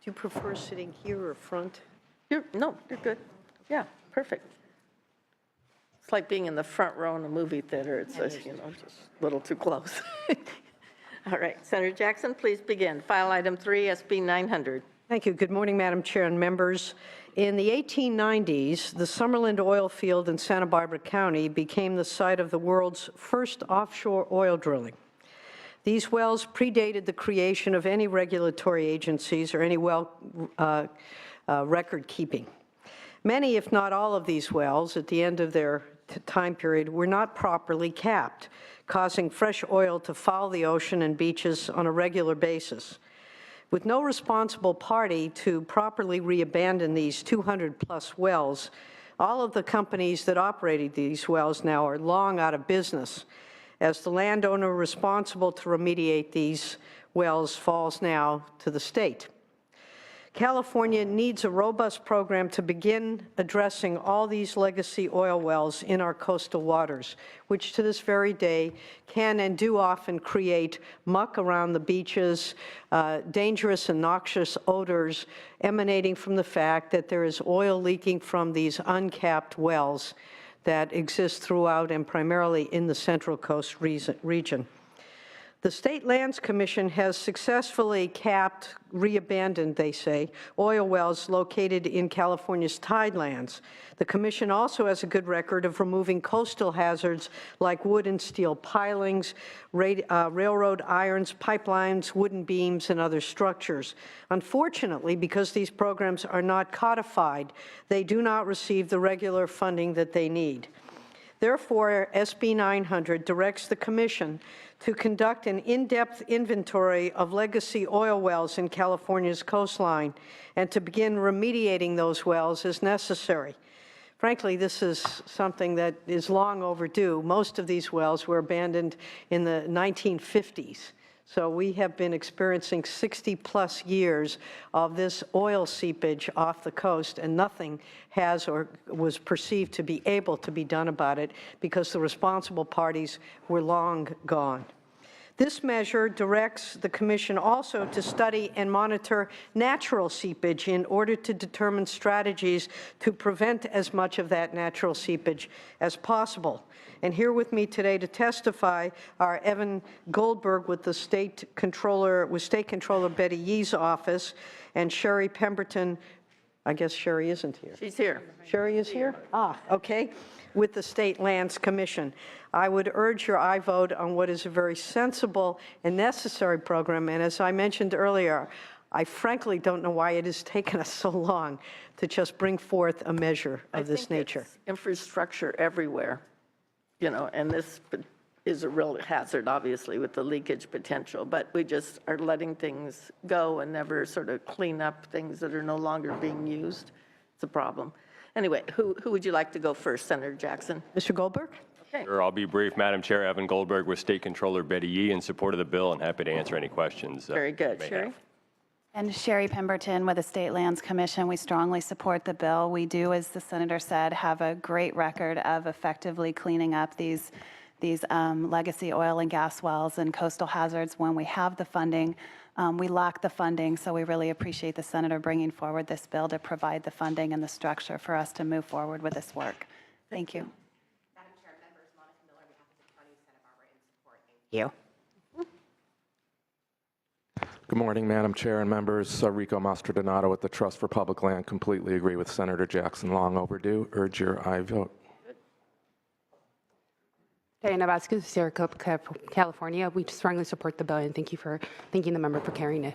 you prefer sitting here or front? No, you're good. Yeah, perfect. It's like being in the front row in a movie theater. It's just a little too close. All right, Senator Jackson, please begin. File item 3, SB 900. Thank you. Good morning, Madam Chair and members. In the 1890s, the Summerland oil field in Santa Barbara County became the site of the world's first offshore oil drilling. These wells predated the creation of any regulatory agencies or any well record keeping. Many, if not all of these wells, at the end of their time period, were not properly capped, causing fresh oil to foul the ocean and beaches on a regular basis. With no responsible party to properly reabandon these 200-plus wells, all of the companies that operated these wells now are long out of business, as the landowner responsible to remediate these wells falls now to the state. California needs a robust program to begin addressing all these legacy oil wells in our coastal waters, which to this very day can and do often create muck around the beaches, dangerous and noxious odors emanating from the fact that there is oil leaking from these uncapped wells that exist throughout and primarily in the Central Coast region. The State Lands Commission has successfully capped, reabandoned, they say, oil wells located in California's tidelands. The Commission also has a good record of removing coastal hazards like wood and steel pilings, railroad irons, pipelines, wooden beams, and other structures. Unfortunately, because these programs are not codified, they do not receive the regular funding that they need. Therefore, SB 900 directs the Commission to conduct an in-depth inventory of legacy oil wells in California's coastline and to begin remediating those wells as necessary. Frankly, this is something that is long overdue. Most of these wells were abandoned in the 1950s. So we have been experiencing 60-plus years of this oil seepage off the coast, and nothing has or was perceived to be able to be done about it because the responsible parties were long gone. This measure directs the Commission also to study and monitor natural seepage in order to determine strategies to prevent as much of that natural seepage as possible. And here with me today to testify are Evan Goldberg with the State Controller Betty Yee's office, and Sherry Pemberton. I guess Sherry isn't here. She's here. Sherry is here? Ah, okay. With the State Lands Commission. I would urge your aye vote on what is a very sensible and necessary program. And as I mentioned earlier, I frankly don't know why it has taken us so long to just bring forth a measure of this nature. It's infrastructure everywhere, and this is a real hazard, obviously, with the leakage potential, but we just are letting things go and never sort of clean up things that are no longer being used. It's a problem. Anyway, who would you like to go first, Senator Jackson? Mr. Goldberg? Okay. Sure, I'll be brief. Madam Chair, Evan Goldberg with State Controller Betty Yee in support of the bill and happy to answer any questions. Very good. Sherry? And Sherry Pemberton with the State Lands Commission. We strongly support the bill. We do, as the Senator said, have a great record of effectively cleaning up these legacy oil and gas wells and coastal hazards when we have the funding. We lack the funding, so we really appreciate the Senator bringing forward this bill to provide the funding and the structure for us to move forward with this work. Thank you. Madam Chair, members, Monica Miller, on behalf of the County of Santa Barbara, in support. Thank you. Good morning, Madam Chair and members. Rico Mastrodonato with the Trust for Public Land. Completely agree with Senator Jackson. Long overdue. Urge your aye vote. Diana Vasquez, Sierra Club, California. We strongly support the bill, and thanking the member for carrying it.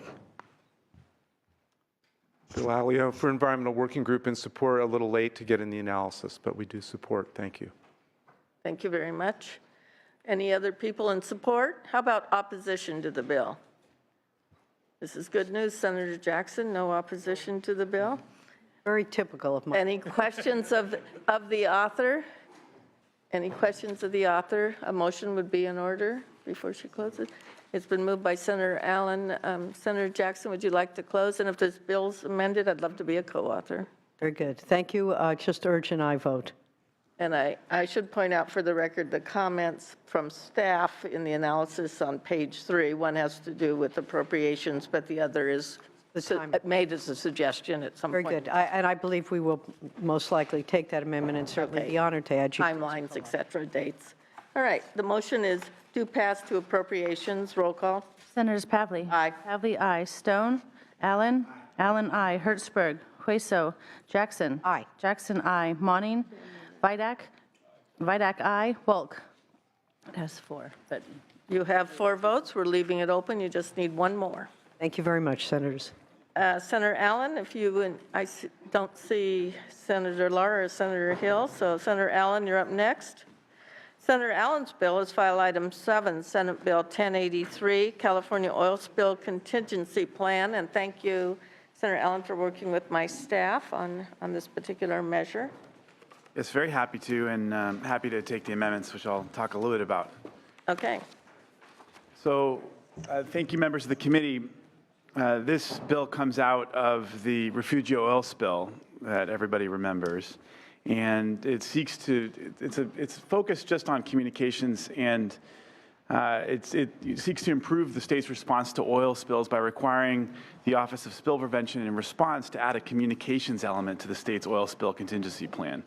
Bill Alio for Environmental Working Group, in support. A little late to get in the analysis, but we do support. Thank you. Thank you very much. Any other people in support? How about opposition to the bill? This is good news, Senator Jackson. No opposition to the bill. Very typical of mine. Any questions of the author? Any questions of the author? A motion would be in order before she closes. It's been moved by Senator Allen. Senator Jackson, would you like to close? And if this bill's amended, I'd love to be a co-author. Very good. Thank you. Just urge an aye vote. And I should point out for the record the comments from staff in the analysis on page 3. One has to do with appropriations, but the other is timing. made as a suggestion at some Very point. good. And I believe we will most likely take that amendment and certainly Okay. be honored to add you. Timelines, et cetera, dates. All right, the motion is to pass to appropriations. Roll call. Senators Pavley. Aye. Pavley, aye. Stone. Allen. Allen, aye. Hertzberg. Hueso. Jackson. Aye. Jackson, aye. Monning. Vidak. Vidak, aye. Wolk. It has 4. But you have 4 votes. We're leaving it open. You just need one more. Thank you very much, Senators. Senator Allen, if you, don't see Senator Lara or Senator Hill, so Senator Allen, you're up next. Senator Allen's bill is file item 7, Senate Bill 1083, California Oil Spill Contingency Plan. And thank you, Senator Allen, for working with my staff on this particular measure. Yes, very happy to, and happy to take the amendments, which I'll talk a little bit about. Okay. So thank you, members of the committee. This bill comes out of the Refugio oil spill that everybody remembers. And it seeks to, it's focused just on communications, and it seeks to improve the state's response to oil spills by requiring the Office of Spill Prevention and Response to add a communications element to the state's oil spill contingency plan.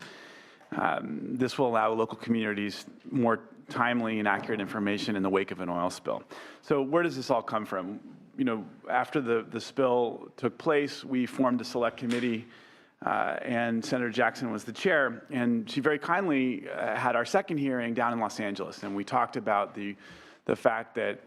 This will allow local communities more timely and accurate information in the wake of an oil spill. So where does this all come from? You know, after the spill took place, we formed a select committee, and Senator Jackson was the chair, and she very kindly had our second hearing down in Los Angeles, and we talked about the fact that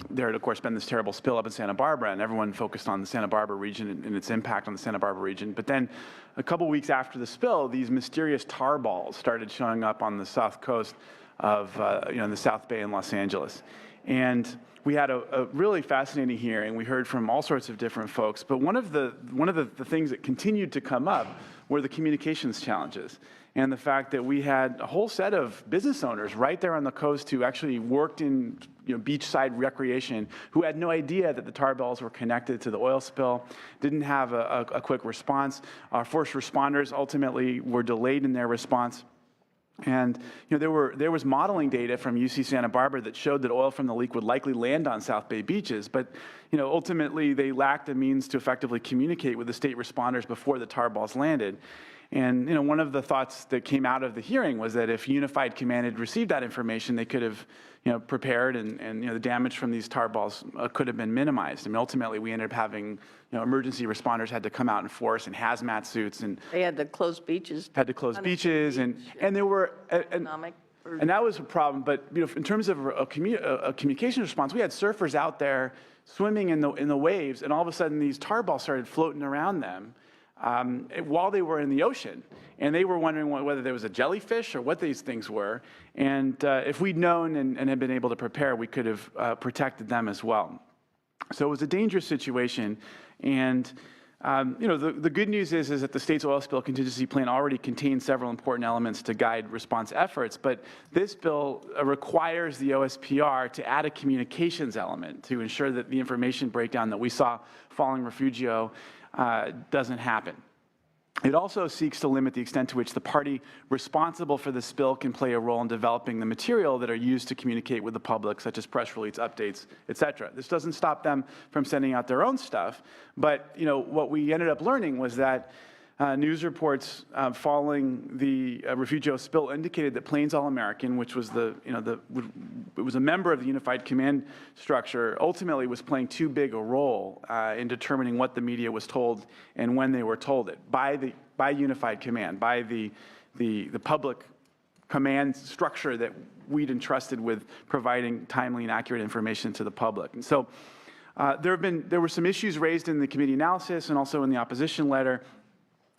there had, of course, been this terrible spill up in Santa Barbara, and everyone focused on the Santa Barbara region and its impact on the Santa Barbara region. But then a couple weeks after the spill, these mysterious tar balls started showing up on the south coast of, in the South Bay in Los Angeles. And we had a really fascinating hearing. We heard from all sorts of different folks, but one of the things that continued to come up were the communications challenges, and the fact that we had a whole set of business owners right there on the coast who actually worked in beachside recreation, who had no idea that the tar balls were connected to the oil spill, didn't have a quick response. Our first responders ultimately were delayed in their response. And there was modeling data from UC Santa Barbara that showed that oil from the leak would likely land on South Bay beaches, but ultimately they lacked a means to effectively communicate with the state responders before the tar balls landed. And one of the thoughts that came out of the hearing was that if Unified Command had received that information, they could have prepared, and the damage from these tar balls could have been minimized. I mean, ultimately we ended up having emergency responders had to come out in force in hazmat suits, and They had to close beaches. had to close beaches, and there were and that was a problem. But in terms of a communication response, we had surfers out there swimming in the waves, and all of a sudden these tar balls started floating around them while they were in the ocean, and they were wondering whether there was a jellyfish or what these things were. And if we'd known and had been able to prepare, we could have protected them as well. So it was a dangerous situation. And the good news is that the state's oil spill contingency plan already contains several important elements to guide response efforts, but this bill requires the OSPR to add a communications element to ensure that the information breakdown that we saw following Refugio doesn't happen. It also seeks to limit the extent to which the party responsible for the spill can play a role in developing the material that are used to communicate with the public, such as press release updates, et cetera. This doesn't stop them from sending out their own stuff, but what we ended up learning was that news reports following the Refugio spill indicated that Plains All American, which was it was a member of the Unified Command structure, ultimately was playing too big a role in determining what the media was told and when they were told it by Unified Command, by the public command structure that we'd entrusted with providing timely and accurate information to the public. And so there were some issues raised in the committee analysis and also in the opposition letter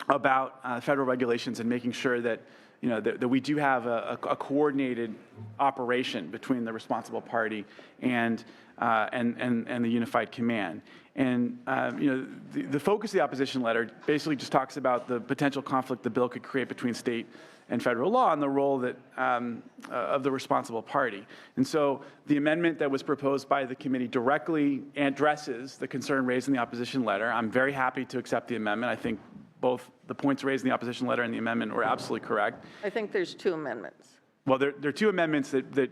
about federal regulations and making sure that that we do have a coordinated operation between the responsible party and the Unified Command. And the focus of the opposition letter basically just talks about the potential conflict the bill could create between state and federal law and the role that of the responsible party. And so the amendment that was proposed by the committee directly addresses the concern raised in the opposition letter. I'm very happy to accept the amendment. I think both the points raised in the opposition letter and the amendment were absolutely correct. I think there's 2 amendments. Well, there are 2 amendments that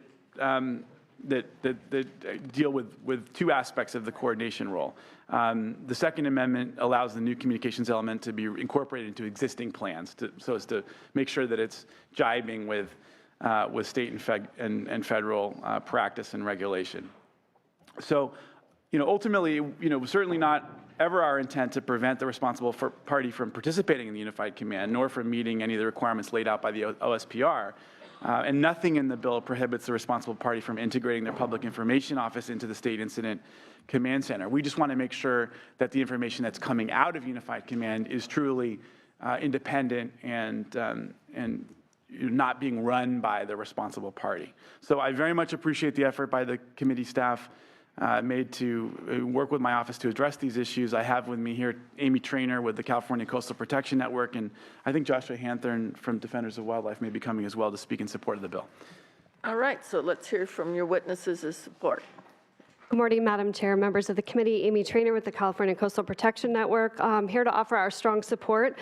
that deal with two aspects of the coordination role. The Second Amendment allows the new communications element to be incorporated into existing plans so as to make sure that it's jibing with state and federal practice and regulation. So, ultimately, certainly not ever our intent to prevent the responsible party from participating in the unified command, nor from meeting any of the requirements laid out by the OSPR. And nothing in the bill prohibits the responsible party from integrating their public information office into the state incident command center. We just want to make sure that the information that's coming out of unified command is truly independent and not being run by the responsible party. So I very much appreciate the effort by the committee staff made to work with my office to address these issues. I have with me here Amy Traynor with the California Coastal Protection Network, and I think Joshua Hanthorn from Defenders of Wildlife may be coming as well to speak in support of the bill. All right, so let's hear from your witnesses as support. Good morning, Madam Chair, members of the committee. Amy Traynor with the California Coastal Protection Network. Here to offer our strong support.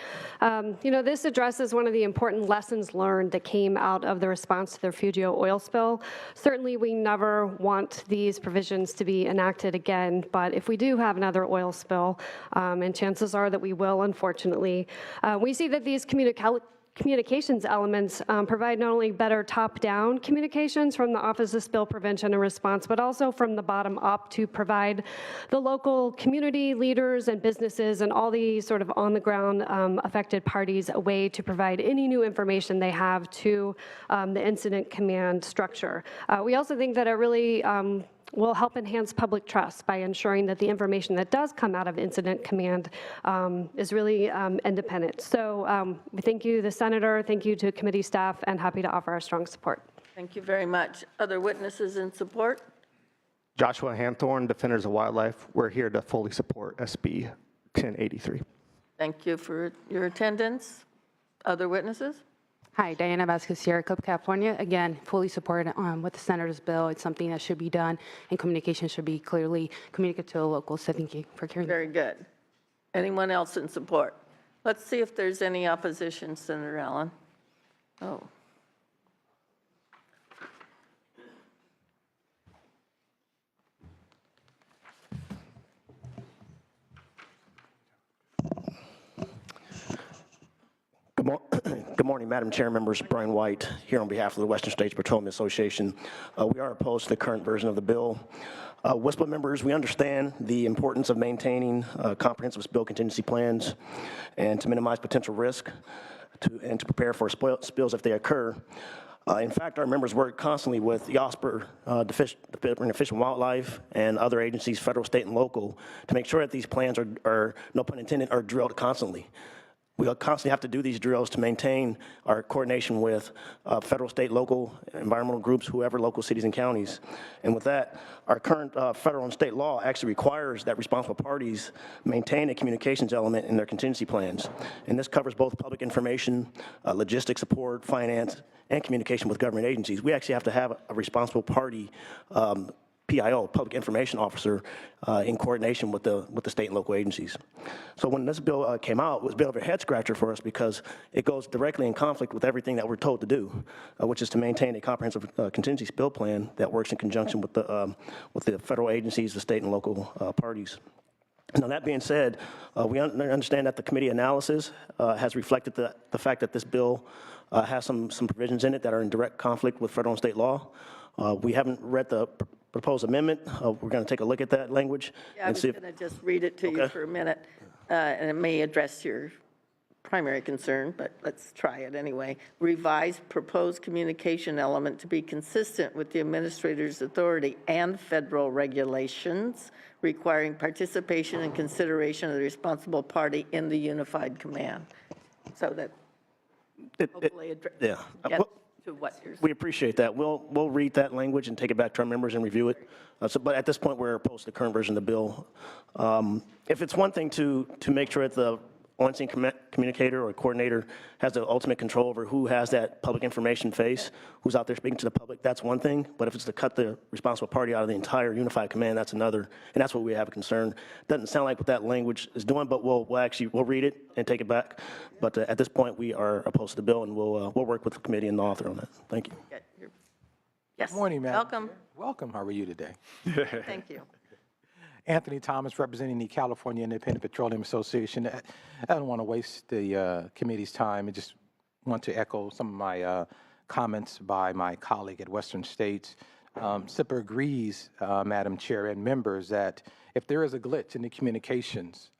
This addresses one of the important lessons learned that came out of the response to the Refugio oil spill. Certainly, we never want these provisions to be enacted again, but if we do have another oil spill, and chances are that we will, unfortunately, we see that these communications elements provide not only better top-down communications from the Office of Spill Prevention and Response, but also from the bottom up to provide the local community leaders and businesses and all the sort of on-the-ground affected parties a way to provide any new information they have to the incident command structure. We also think that it really will help enhance public trust by ensuring that the information that does come out of Incident Command is really independent. So we thank you, the Senator, thank you to committee staff, and happy to offer our strong support. Thank you very much. Other witnesses in support? Joshua Hanthorn, Defenders of Wildlife. We're here to fully support SB 1083. Thank you for your attendance. Other witnesses? Hi, Diana Vasquez, Sierra Club, California. Again, fully support with the Senator's bill. It's something that should be done, and communication should be clearly communicated to the locals. So thank you for carrying. Very good. Anyone else in support? Let's see if there's any opposition, Senator Allen. Oh. Good morning, Madam Chair, members. Brian White here on behalf of the Western States Petroleum Association. We are opposed to the current version of the bill. WSPA members, we understand the importance of maintaining comprehensive spill contingency plans and to minimize potential risk and to prepare for spills if they occur. In fact, our members work constantly with the OSPR, Department of Fish and Wildlife, and other agencies, federal, state, and local, to make sure that these plans are, no pun intended, are drilled constantly. We constantly have to do these drills to maintain our coordination with federal, state, local, environmental groups, whoever, local cities and counties. And with that, our current federal and state law actually requires that responsible parties maintain a communications element in their contingency plans. And this covers both public information, logistics support, finance, and communication with government agencies. We actually have to have a responsible party PIO, Public Information Officer, in coordination with the state and local agencies. So when this bill came out, it was a bit of a head scratcher for us because it goes directly in conflict with everything that we're told to do, which is to maintain a comprehensive contingency spill plan that works in conjunction with the federal agencies, the state and local parties. Now, that being said, we understand that the committee analysis has reflected the fact that this bill has some provisions in it that are in direct conflict with federal and state law. We haven't read the proposed amendment. We're going to take a look at that language. Yeah, I was going to just read it to you for a minute, and it may address your primary concern, but let's try it anyway. Revised proposed communication element to be consistent with the administrator's authority and federal regulations requiring participation and consideration of the responsible party in the unified command. So that hopefully gets to what you're saying. We appreciate that. We'll read that language and take it back to our members and review it. But at this point, we're opposed to the current version of the bill. If it's one thing to make sure that the on-scene communicator or coordinator has the ultimate control over who has that public information face, who's out there speaking to the public, that's one thing. But if it's to cut the responsible party out of the entire unified command, that's another. And that's what we have a concern. Doesn't sound like what that language is doing, but we'll read it and take it back. But at this point, we are opposed to the bill, and we'll work with the committee and the author on that. Thank you. Yes. Good morning, Madam. Welcome. Welcome. How are you today? Thank you. Anthony Thomas, representing the California Independent Petroleum Association. I don't want to waste the committee's time. I just want to echo some of my comments by my colleague at Western States. SIPA agrees, Madam Chair and members, that if there is a glitch in the communications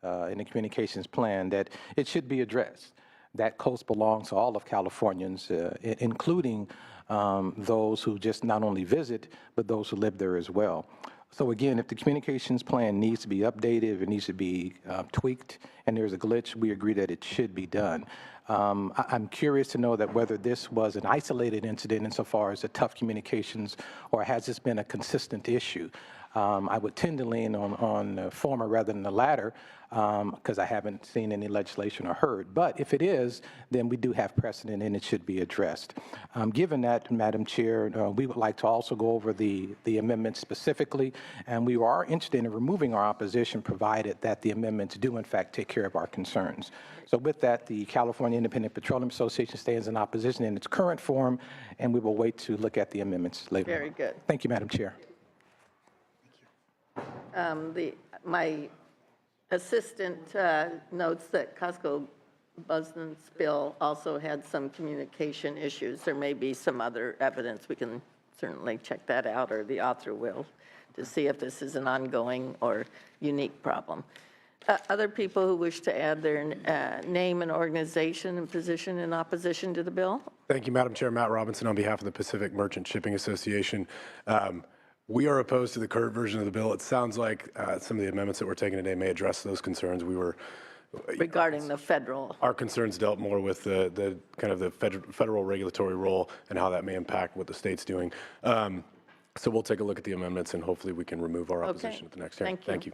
plan, that it should be addressed. That coast belongs to all of Californians, including those who just not only visit, but those who live there as well. So again, if the communications plan needs to be updated, it needs to be tweaked, and there's a glitch, we agree that it should be done. I'm curious to know that whether this was an isolated incident insofar as the tough communications, or has this been a consistent issue? I would tend to lean on the former rather than the latter, because I haven't seen any legislation or heard. But if it is, then we do have precedent and it should be addressed. Given that, Madam Chair, we would like to also go over the amendments specifically, and we are interested in removing our opposition provided that the amendments do in fact take care of our concerns. So with that, the California Independent Petroleum Association stands in opposition in its current form, and we will wait to look at the amendments later. Very good. Thank you, Madam Chair. My assistant notes that Costco Busman's bill also had some communication issues. There may be some other evidence. We can certainly check that out, or the author will, to see if this is an ongoing or unique problem. Other people who wish to add their name and organization and position in opposition to the bill? Thank you, Madam Chair. Matt Robinson on behalf of the Pacific Merchant Shipping Association. We are opposed to the current version of the bill. It sounds like some of the amendments that we're taking today may address those concerns. We were regarding the federal. Our concerns dealt more with the kind of the federal regulatory role and how that may impact what the state's doing. So we'll take a look at the amendments and hopefully we can remove our opposition at the next hearing. Thank you.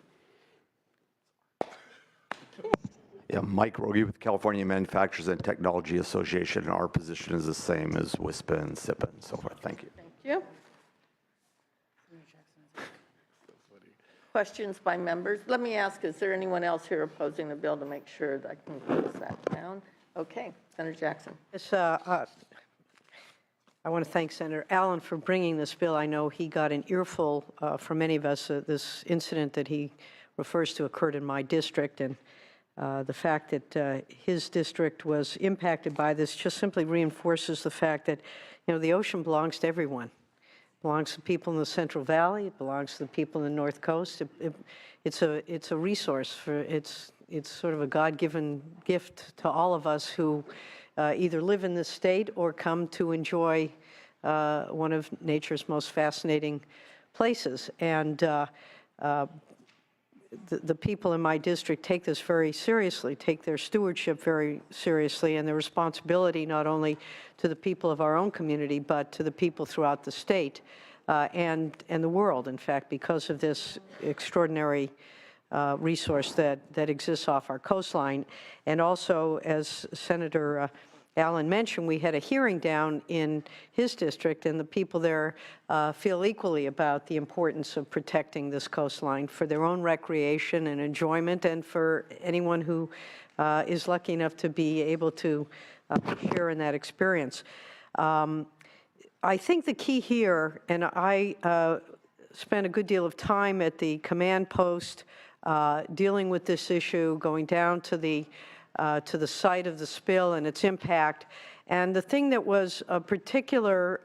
Yeah, Mike Rogie with California Manufacturers and Technology Association. And our position is the same as WISPA and SIPA and so forth. Thank you. Thank you. Questions by members? Let me ask, is there anyone else here opposing the bill, to make sure that I can close that down? Okay, Senator Jackson. Yes, I want to thank Senator Allen for bringing this bill. I know he got an earful from many of us. This incident that he refers to occurred in my district, and the fact that his district was impacted by this just simply reinforces the fact that, you know, the ocean belongs to everyone. It belongs to people in the Central Valley. It belongs to the people in the North Coast. It's a resource for it's sort of a God-given gift to all of us who either live in this state or come to enjoy one of nature's most fascinating places. And the people in my district take this very seriously, take their stewardship very seriously, and their responsibility not only to the people of our own community, but to the people throughout the state and the world, in fact, because of this extraordinary resource that exists off our coastline. And also, as Senator Allen mentioned, we had a hearing down in his district, and the people there feel equally about the importance of protecting this coastline for their own recreation and enjoyment, and for anyone who is lucky enough to be able to share in that experience. I think the key here, and I spent a good deal of time at the command post dealing with this issue, going down to the site of the spill and its impact. And the thing that was a particular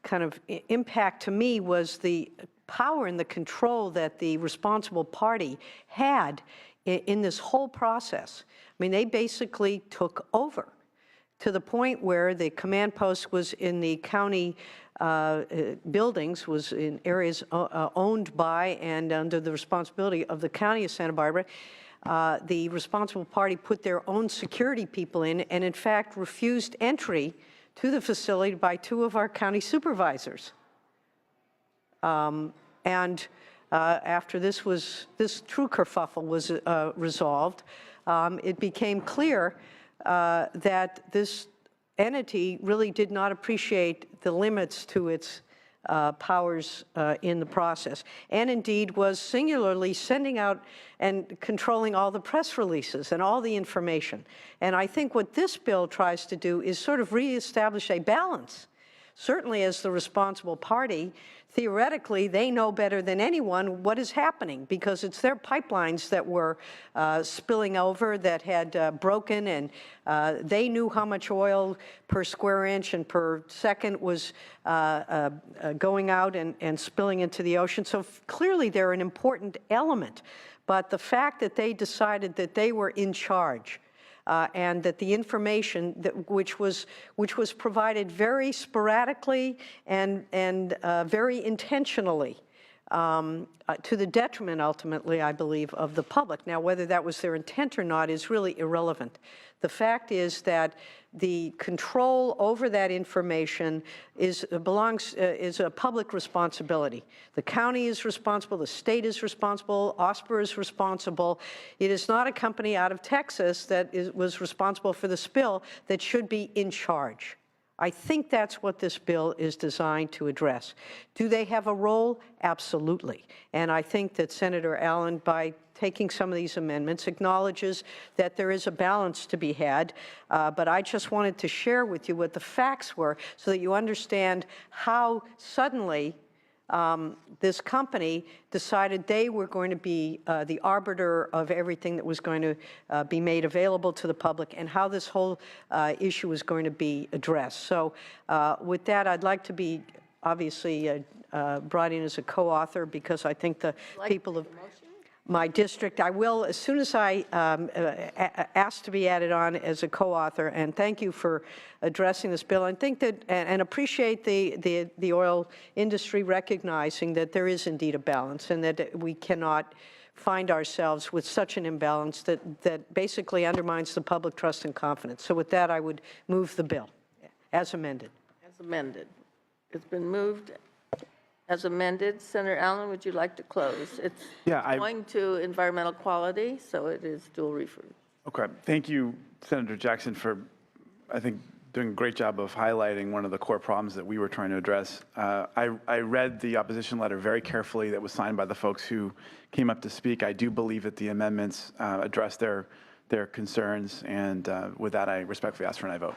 kind of impact to me was the power and the control that the responsible party had in this whole process. I mean, they basically took over to the point where the command post was in the county buildings, was in areas owned by and under the responsibility of the county of Santa Barbara. The responsible party put their own security people in, and in fact refused entry to the facility by 2 of our county supervisors. After this true kerfuffle was resolved, it became clear that this entity really did not appreciate the limits to its powers in the process, and indeed was singularly sending out and controlling all the press releases and all the information. And I think what this bill tries to do is sort of reestablish a balance certainly as the responsible party, theoretically, they know better than anyone what is happening because it's their pipelines that were spilling over, that had broken, and they knew how much oil per square inch and per second was going out and spilling into the ocean. So clearly they're an important element. But the fact that they decided that they were in charge and that the information which was provided very sporadically and very intentionally to the detriment, ultimately, I believe, of the public. Now, whether that was their intent or not is really irrelevant. The fact is that the control over that information is a public responsibility. The county is responsible, the state is responsible, OSPR is responsible. It is not a company out of Texas that was responsible for the spill that should be in charge. I think that's what this bill is designed to address. Do they have a role? Absolutely. And I think that Senator Allen, by taking some of these amendments, acknowledges that there is a balance to be had. But I just wanted to share with you what the facts were so that you understand how suddenly this company decided they were going to be the arbiter of everything that was going to be made available to the public and how this whole issue was going to be addressed. So with that, I'd like to be obviously brought in as a co-author because I think the people of my district, I will, as soon as I ask to be added on as a co-author, and thank you for addressing this bill. And think that, and appreciate the oil industry recognizing that there is indeed a balance and that we cannot find ourselves with such an imbalance that basically undermines the public trust and confidence. So with that, I would move the bill as amended. As amended. It's been moved as amended. Senator Allen, would you like to close? It's going to environmental quality, so it is dual referred. Okay. Thank you, Senator Jackson, for, I think, doing a great job of highlighting one of the core problems that we were trying to address. I read the opposition letter very carefully that was signed by the folks who came up to speak. I do believe that the amendments address their concerns, and with that, I respectfully ask for an aye vote.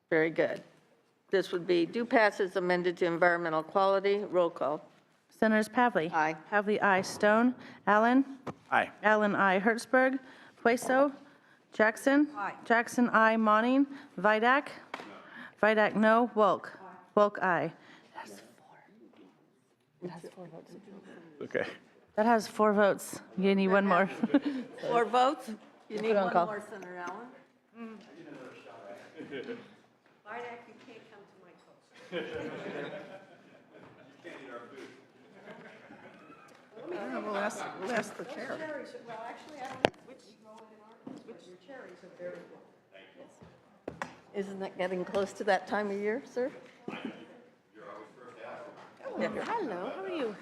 Very good. This would be do pass as amended to environmental quality. Roll call. Senators Pavley. Aye. Pavley, aye. Stone. Allen. Aye. Allen, aye. Hertzberg. Pueso. Jackson. Aye. Jackson, aye. Monning. Vidak. Vidak, no. Wilk. Wilk, aye. It has 4 votes. Okay. That has 4 votes. You need one more. 4 votes? You need on one call. more, Senator Allen? Vidak, you can't come to my close. We'll ask the chair. Well, actually, I don't know which your cherries are very good. Isn't that getting close to that time of year, sir? Hello, how are you?